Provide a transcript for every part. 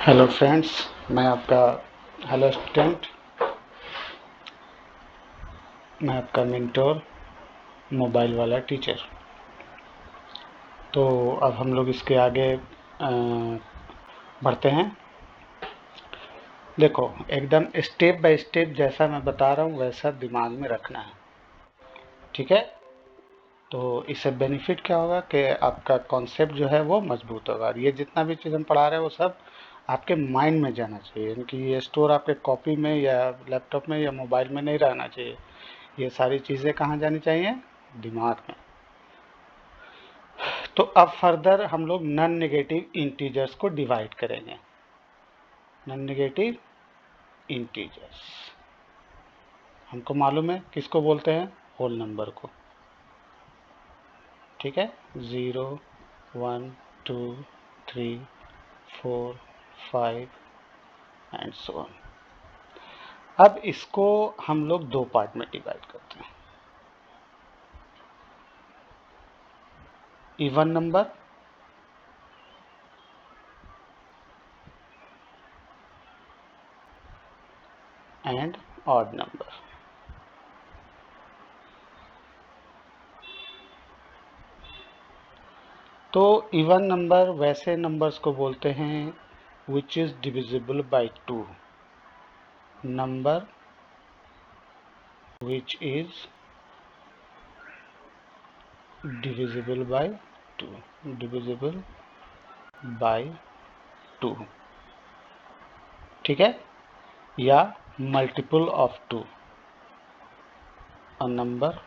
Hello friends, मैं आपका hello student, मैं आपका मेंटोर मोबाइल वाला टीचर। तो अब हम लोग इसके आगे बढ़ते हैं। देखो, एकदम स्टेप बाय स्टेप जैसा मैं बता रहा हूँ वैसा दिमाग में रखना है, ठीक है। तो इससे बेनिफिट क्या होगा कि आपका कॉन्सेप्ट जो है वो मजबूत होगा। और ये जितना भी चीज़ हम पढ़ा रहे हैं वो सब आपके माइंड में जाना चाहिए, यानी कि ये स्टोर आपके कॉपी में या लैपटॉप में या मोबाइल में नहीं रहना चाहिए। ये सारी चीज़ें कहाँ जानी चाहिए? दिमाग में। तो अब फर्दर हम लोग नॉन नेगेटिव इंटीजर्स को डिवाइड करेंगे। नॉन नेगेटिव इंटीजर्स हमको मालूम है किसको बोलते हैं? होल नंबर को, ठीक है। 0, 1, 2, 3, 4, 5 एंड सो ऑन। अब इसको हम लोग दो पार्ट में डिवाइड करते हैं। Even number and odd number. तो इवन नंबर वैसे नंबर्स को बोलते हैं which is divisible by 2। Number which is divisible by 2, divisible by 2, ठीक है। या multiple of 2, a number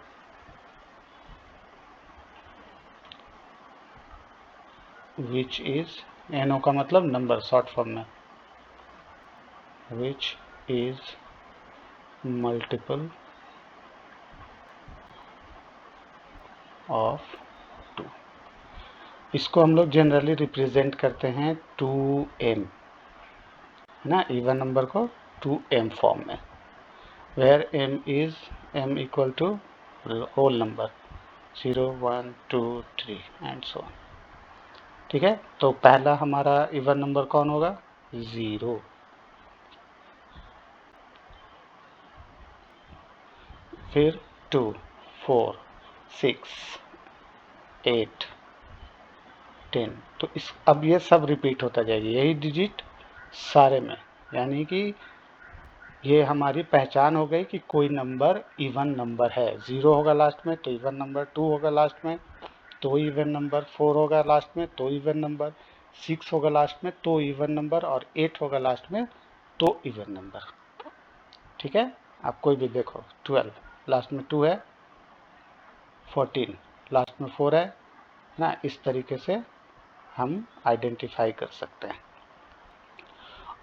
which is, NO का मतलब नंबर शॉर्ट फॉर्म में, which is multiple of 2। इसको हम लोग जनरली रिप्रेजेंट करते हैं 2m, है ना। इवन नंबर को 2m फॉर्म में, where m equal to whole number 0, 1, 2, 3 and so on, ठीक है। तो पहला हमारा इवन नंबर कौन होगा? 0। फिर 2, 4, 6, 8, 10। तो इस अब ये सब रिपीट होता जाएगी, यही डिजिट सारे में, यानी कि ये हमारी पहचान हो गई कि कोई नंबर इवन नंबर है। 0 होगा लास्ट में तो इवन नंबर, 2 होगा लास्ट में तो इवन नंबर, 4 होगा लास्ट में तो इवन नंबर, 6 होगा लास्ट में तो इवन नंबर, और 8 होगा लास्ट में तो इवन नंबर, ठीक है। आप कोई भी देखो, 12 लास्ट में 2 है, 14 लास्ट में 4 है ना। इस तरीके से हम आइडेंटिफाई कर सकते हैं।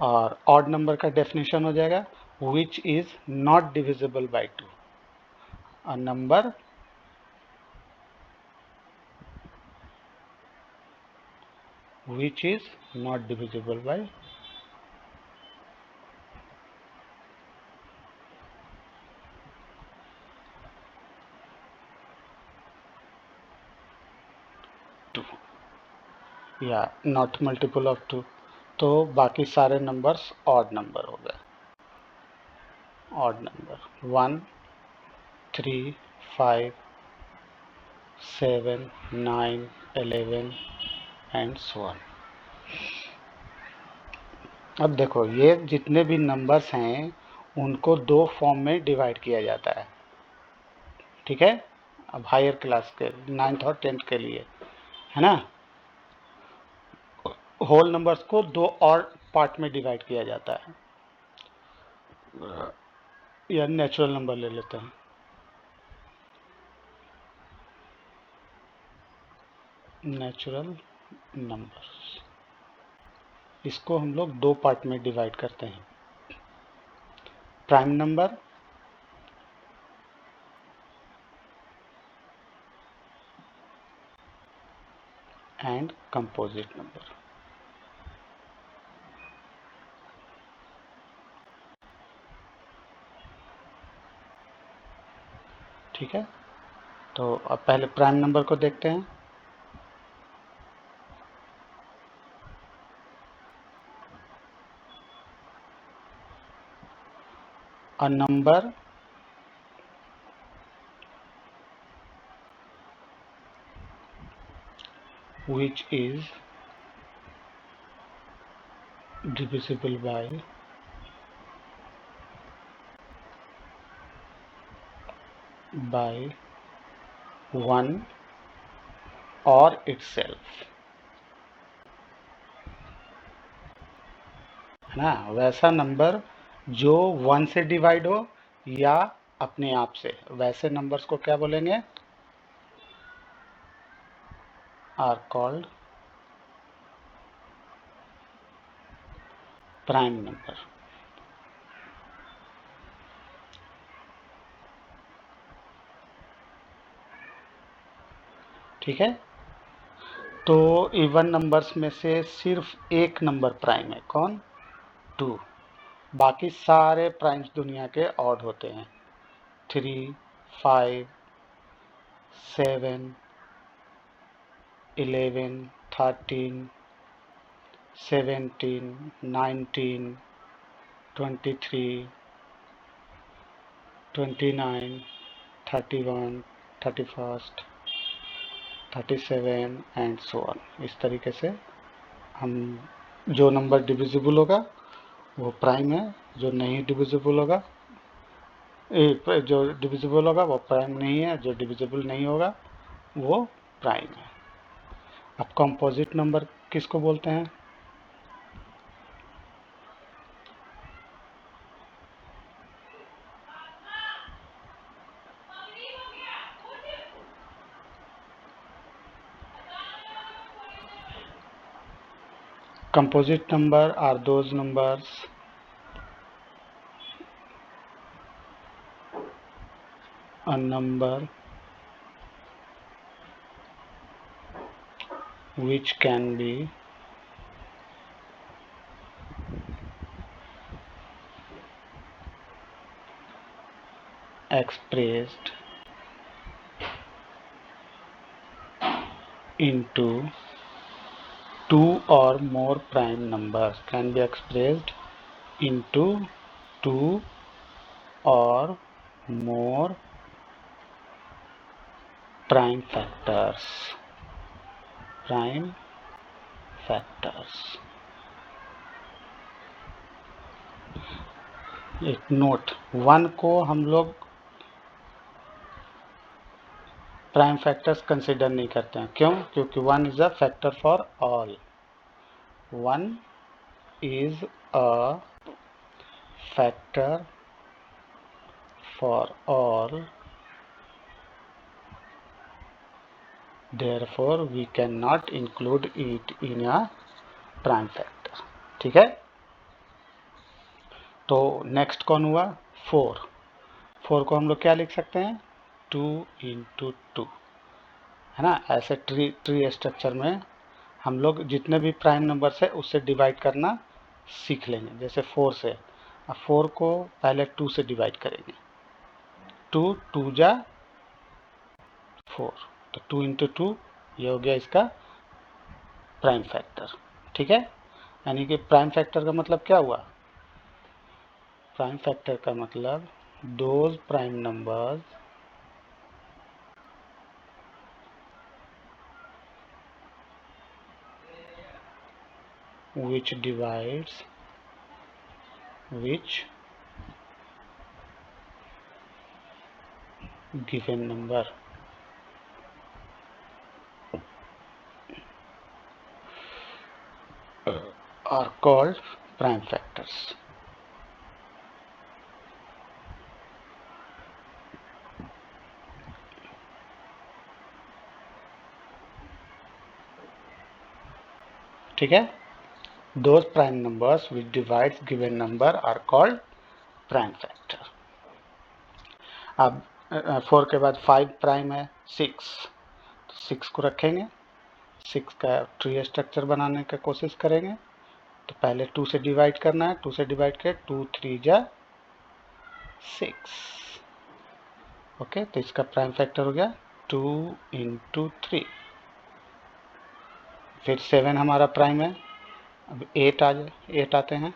और ऑड नंबर का डेफिनेशन हो जाएगा which is not divisible by 2, a number which is not divisible by 2 या नॉट मल्टीपल ऑफ 2। तो बाकी सारे नंबर्स ऑड नंबर हो गए। Odd number 1, 3, 5, 7, 9, 11 and so on. अब देखो, ये जितने भी नंबर्स हैं उनको दो फॉर्म में डिवाइड किया जाता है, ठीक है। अब हायर क्लास के 9th और 10th के लिए, है ना, होल नंबर्स को दो और पार्ट में डिवाइड किया जाता है। या नेचुरल नंबर ले लेते हैं। नेचुरल नंबर्स, इसको हम लोग दो पार्ट में डिवाइड करते हैं, prime number and composite number, ठीक है। तो अब पहले प्राइम नंबर को देखते हैं। a number which is divisible by 1 or itself, है ना। वैसा नंबर जो 1 से डिवाइड हो या अपने आप से, वैसे नंबर्स को क्या बोलेंगे, आर कॉल्ड प्राइम नंबर। ठीक है, तो इवन नंबर्स में से सिर्फ एक नंबर प्राइम है, कौन, 2। बाकी सारे प्राइम्स दुनिया के ऑड होते हैं, 3, 5, 7, 11, 13, 17, 19, 23, 29, 31, 31, 37 एंड सो ऑन। इस तरीके से हम, जो नंबर डिविजिबल होगा वो प्राइम है, जो नहीं डिविजिबल होगा, जो डिविजिबल होगा वो प्राइम नहीं है, जो डिविजिबल नहीं होगा वो प्राइम है। अब कंपोजिट नंबर किसको बोलते हैं, composite number are those numbers a number which can be expressed into two or more prime numbers, can be expressed into two or more prime factors, prime factors। एक note, 1 को हम लोग prime factors consider नहीं करते हैं, क्यों, क्योंकि 1 is a factor for all, 1 is a factor for all, therefore we cannot include it in a prime factor। ठीक है, तो नेक्स्ट कौन हुआ, 4। 4 को हम लोग क्या लिख सकते हैं, 2 into 2, है ना। ऐसे ट्री स्ट्रक्चर में हम लोग जितने भी प्राइम नंबर्स है उससे डिवाइड करना सीख लेंगे। जैसे 4 से, अब 4 को पहले 2 से डिवाइड करेंगे, 2 2 जा 4, तो 2 into 2 ये हो गया इसका प्राइम फैक्टर। ठीक है, यानी कि प्राइम फैक्टर का मतलब क्या हुआ, प्राइम फैक्टर का मतलब those prime numbers which divides which given number are called prime factors। ठीक है, those prime numbers which divides given number are called prime factor। अब 4 के बाद 5 प्राइम है, 6, तो 6 को रखेंगे, 6 का ट्री स्ट्रक्चर बनाने की कोशिश करेंगे, तो पहले 2 से डिवाइड करना है, 2 से डिवाइड कर 2 3 जा 6, ओके, तो इसका प्राइम फैक्टर हो गया 2 into 3। फिर 7 हमारा प्राइम है, अब 8 आते हैं,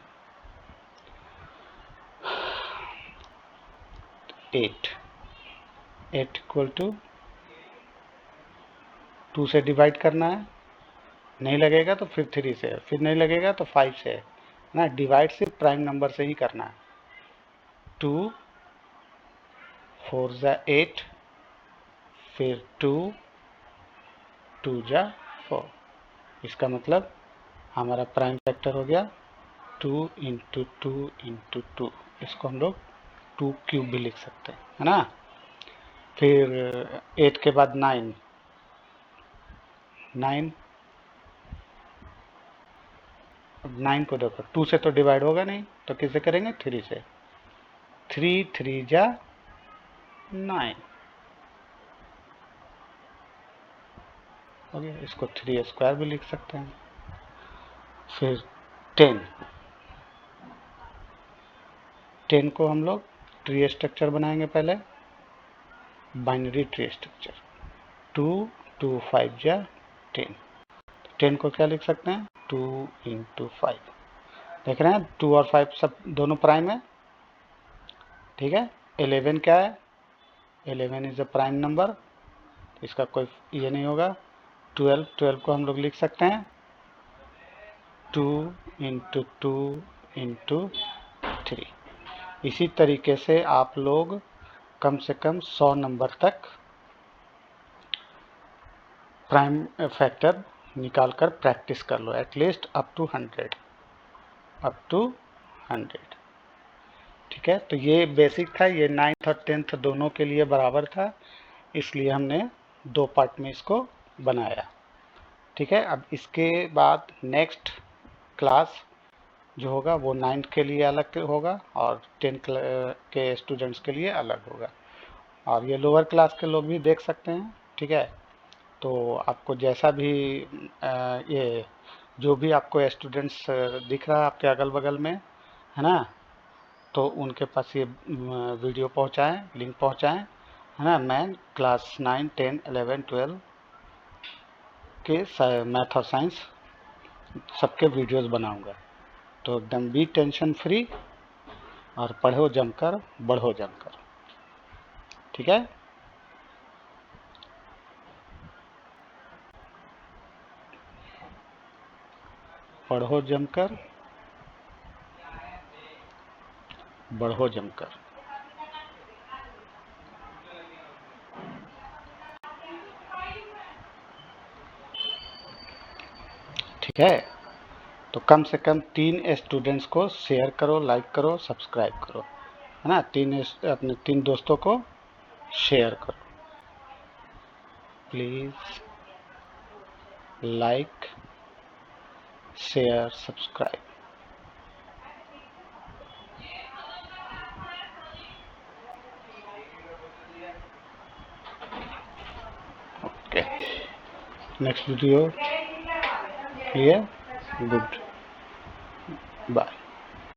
8 इक्वल टू 2 से डिवाइड करना है, नहीं लगेगा तो फिर 3 से, फिर नहीं लगेगा तो 5 से है ना। डिवाइड सिर्फ प्राइम नंबर से ही करना है। 2 4 जा 8, फिर 2 2 जा 4। इसका मतलब हमारा प्राइम फैक्टर हो गया 2 इंटू 2 इंटू 2। इसको हम लोग 2 क्यूब भी लिख सकते हैं, है ना। फिर 8 के बाद 9 को देखो 2 से तो डिवाइड होगा नहीं, तो किससे करेंगे, 3 से। 3 3 जा 9 हो गया। इसको 3 स्क्वायर भी लिख सकते हैं। फिर 10 को हम लोग ट्री स्ट्रक्चर बनाएंगे पहले, बाइनरी ट्री स्ट्रक्चर। 2 2 5 जा 10। 10 को क्या लिख सकते हैं, 2 इंटू 5। देख रहे हैं 2 और 5 सब दोनों प्राइम है, ठीक है। 11 क्या है, 11 इज अ प्राइम नंबर, इसका कोई ये नहीं होगा। 12 को हम लोग लिख सकते हैं 2 इंटू 2 इंटू 3। इसी तरीके से आप लोग कम से कम 100 नंबर तक प्राइम फैक्टर निकाल कर प्रैक्टिस कर लो, एटलीस्ट अप टू 100। ठीक है। तो ये बेसिक था, ये 9th और 10th दोनों के लिए बराबर था, इसलिए हमने 2 पार्ट में इसको बनाया। ठीक है। अब इसके बाद नेक्स्ट क्लास जो होगा वो 9th के लिए अलग होगा और 10th के स्टूडेंट्स के लिए अलग होगा, और ये लोअर क्लास के लोग भी देख सकते हैं। ठीक है। तो आपको जैसा भी ये जो भी आपको स्टूडेंट्स दिख रहा है आपके अगल बगल में, है ना, तो उनके पास ये वीडियो पहुंचाएं, लिंक पहुंचाएं, है ना। मैं क्लास 9 10 11 12 के मैथ और साइंस सबके वीडियोस बनाऊंगा। तो एकदम बी टेंशन फ्री और पढ़ो जमकर, बढ़ो जमकर। ठीक है। पढ़ो जमकर, बढ़ो जमकर। ठीक है। तो कम से कम 3 स्टूडेंट्स को शेयर करो, लाइक करो, सब्सक्राइब करो, है ना। अपने 3 दोस्तों को शेयर करो। Please like, share, subscribe. Okay, next video clear, good, bye.